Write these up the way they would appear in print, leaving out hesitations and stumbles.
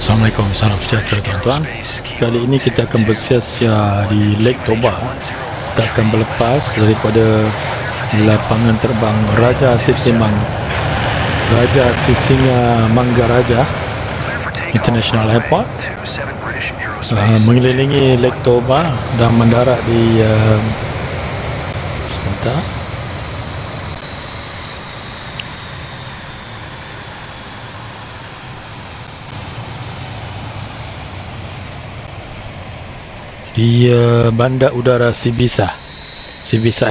Assalamualaikum, salam sejahtera tuan-tuan. Kali ini kita akan bersiasat di Lake Toba. Kita akan berlepas daripada lapangan terbang Raja Sisinga Manggaraja International Airport, mengelilingi Lake Toba dan mendarat di sebentar. Di bandar udara Sibisa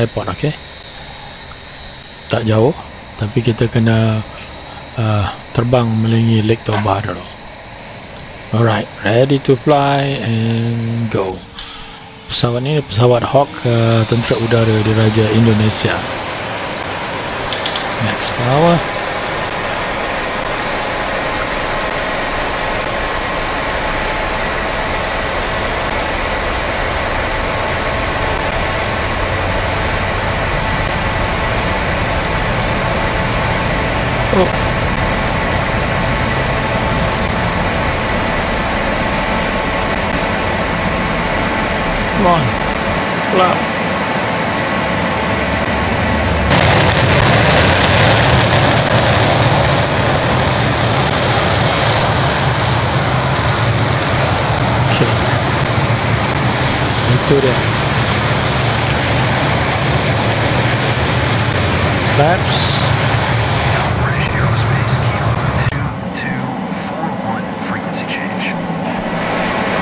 Airport, okey. Tak jauh, tapi kita kena terbang mengelilingi Lake Toba dulu. Alright, ready to fly and go. Pesawat ini pesawat Hawk Tentera Udara Diraja Indonesia. Max power. Oh. Come on. Flap. Okay. Itu dia. Flaps.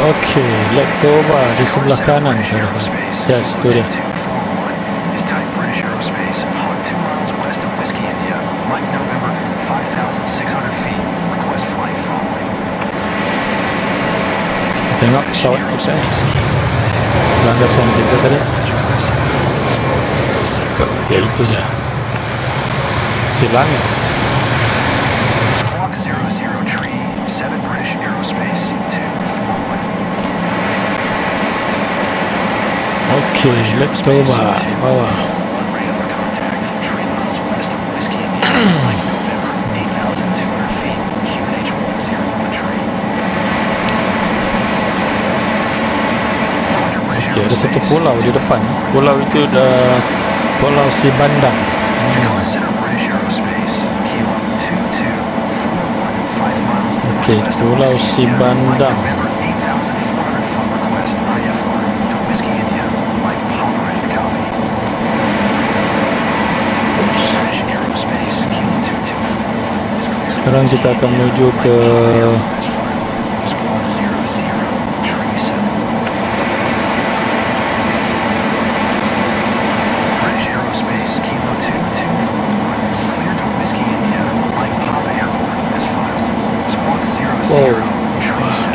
Okey, Lake Toba di sebelah kanan saya rasa. Yes, itu dia. Tengok pesawat kita, landasan kita tadi. Ya, itu dia. Silangit. Okey, Lake Toba di bawah. Okey, ada satu pulau di depan. Pulau itu dah Pulau Sibandang. Okey, Pulau Sibandang. Sekarang kita akan menuju ke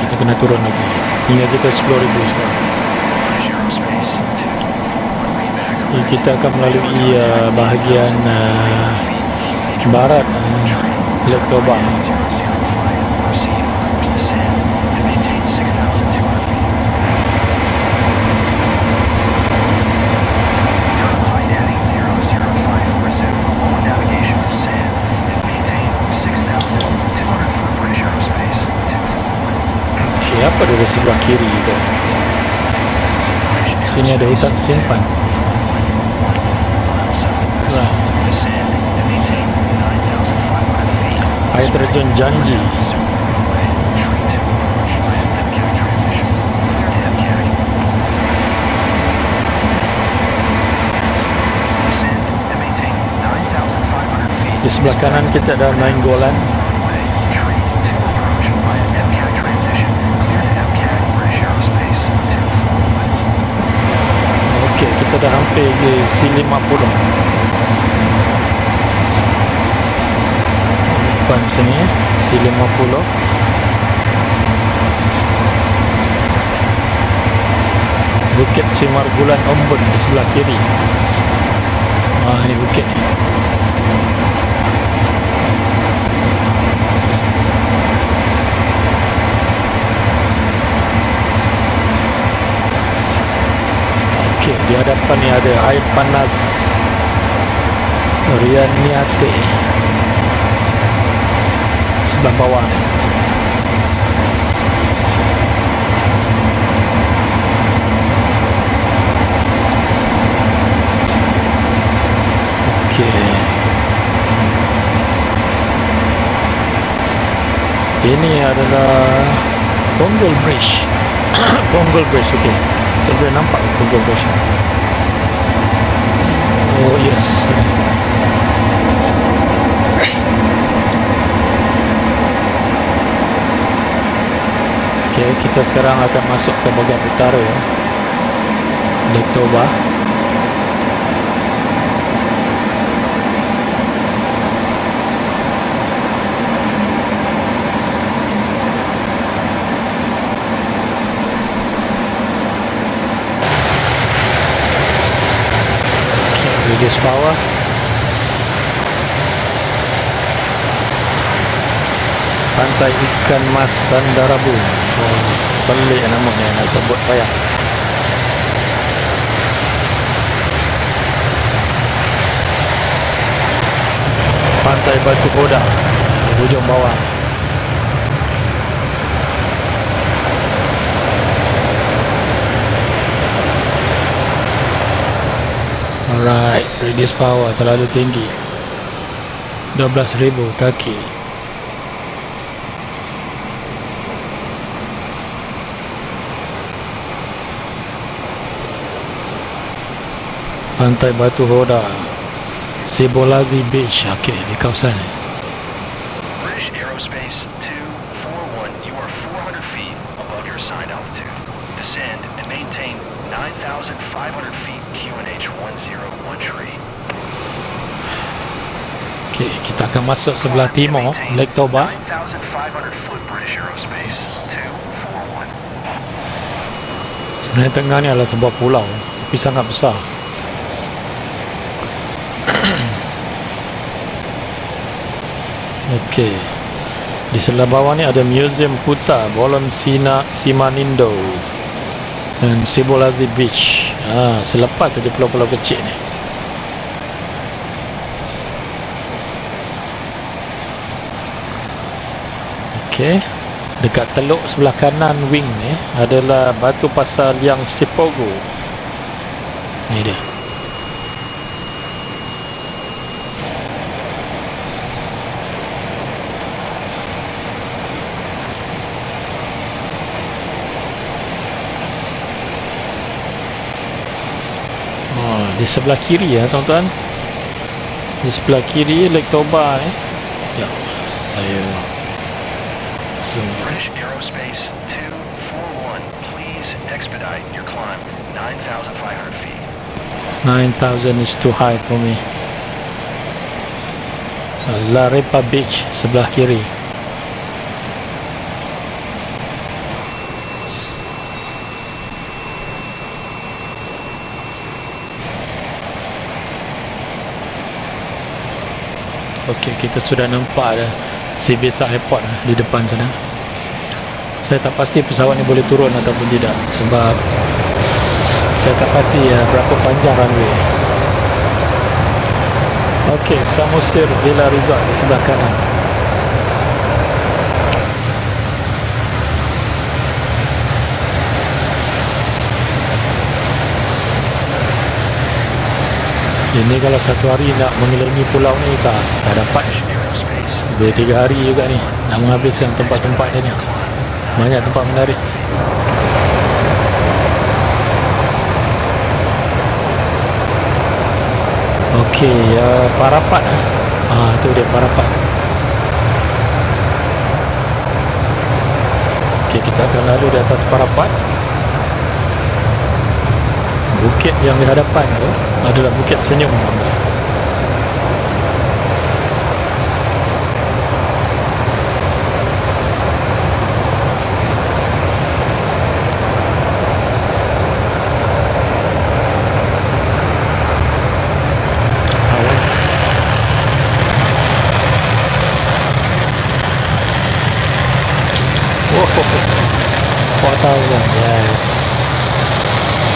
kita kena turun lagi hingga kita 10,000 sekarang. Kita akan melalui bahagian barat Lake Toba. Siapa dari sebelah kiri itu? Sini ada hutan simpan. Air terjun Janji. Di sebelah kanan kita ada Nainggolan. Okey, kita dah hampir ke C50. Depan sini C50. Bukit Simarbulan Ombun di sebelah kiri. Ini bukit ni. Okey, di hadapan ni ada air panas Rianiate sebelah bawah. Okey. Ini adalah Ponggol Bridge. Ponggol Bridge, okey. Kita boleh nampak Ponggol Bridge. Oh yes. Okey, kita sekarang akan masuk ke bahagian utara Lake Toba. Reduce power. Pantai Ikan Mas Tandarabu. Oh, pelik namanya, nak sebut payah. Pantai Batu Boda di hujung bawah. Alright, reduce power terlalu tinggi. 12,000 kaki. Pantai Batu Hoda, Sibolazi Beach. Okey, di kawasan ni. British Aerospace 241, you are 400 feet above your assigned altitude. Descend and maintain 9,500 feet QNH 101 Okey, kita akan masuk sebelah timur Lake Toba. 9,500 foot British Aerospace 241. Sebenarnya tengah ni adalah sebuah pulau, tapi sangat besar. Okey, di sebelah bawah ni ada Museum Kuta Bolon Simanindo dan Sibolazi Beach. Selepas saja pulau-pulau kecil ni. Okey, dekat teluk sebelah kanan wing ni adalah batu pasar Liang Sipogo. Ni dia. Di sebelah kiri tuan-tuan. Di sebelah kiri Lake Toba ni. Ya, saya British Aerospace 241, please expedite your climb 9,500 feet. 9,000 is too high for me. La Repa Beach sebelah kiri. Okey, kita sudah nampak ada Sibisa Airport di depan sana. Saya tak pasti pesawat ni boleh turun ataupun tidak, sebab saya tak pasti berapa panjang runway. Okey, Samosir Villa Resort di sebelah kanan. Ini kalau satu hari nak mengelilingi pulau ni tak dapat. 2-3 hari juga ni nak menghabiskan tempat-tempat dia ni. Banyak tempat menarik. Okey, Parapat. Tu dia Parapat. Okey, kita akan lalu di atas Parapat. Bukit yang di hadapan tu adalah Bukit Senyum namanya. Wow, 4,000, yes.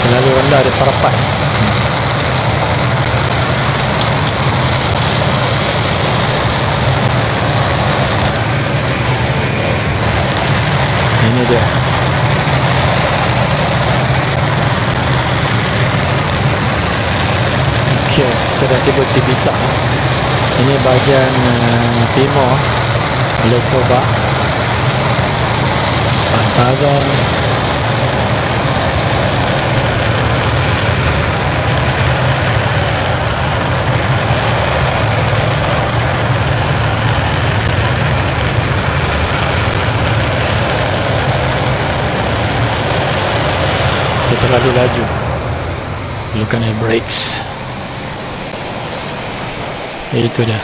Terlalu rendah di Parapat. Ini dia. Okey, kita kita dah tiba Sibisa. Ini bahagian timur Lake Toba, Pantazon. Kita terlalu laju, perlukan air brakes. Itu dia.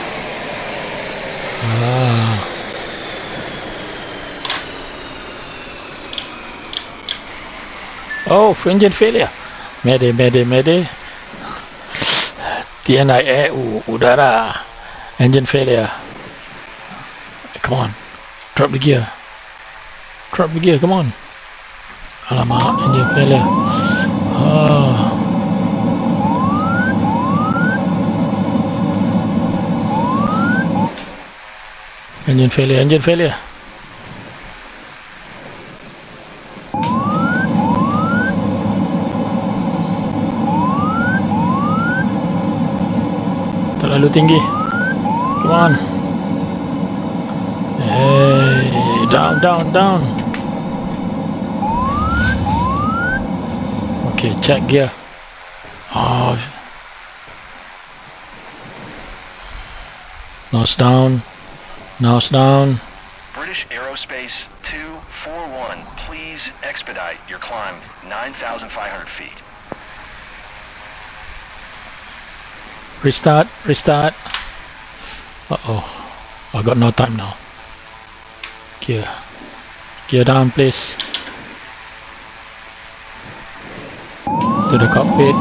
Oh, engine failure. Mayday. TNI udara. Engine failure. Come on. Drop the gear, come on. Alamak, engine failure. Engine failure. Terlalu tinggi. Come on. Hey, down. Okay, check gear. Nose down. British Aerospace 241, please expedite your climb 9,500 feet. Restart. Uh-oh. I got no time now. Gear down, please. To the cockpit.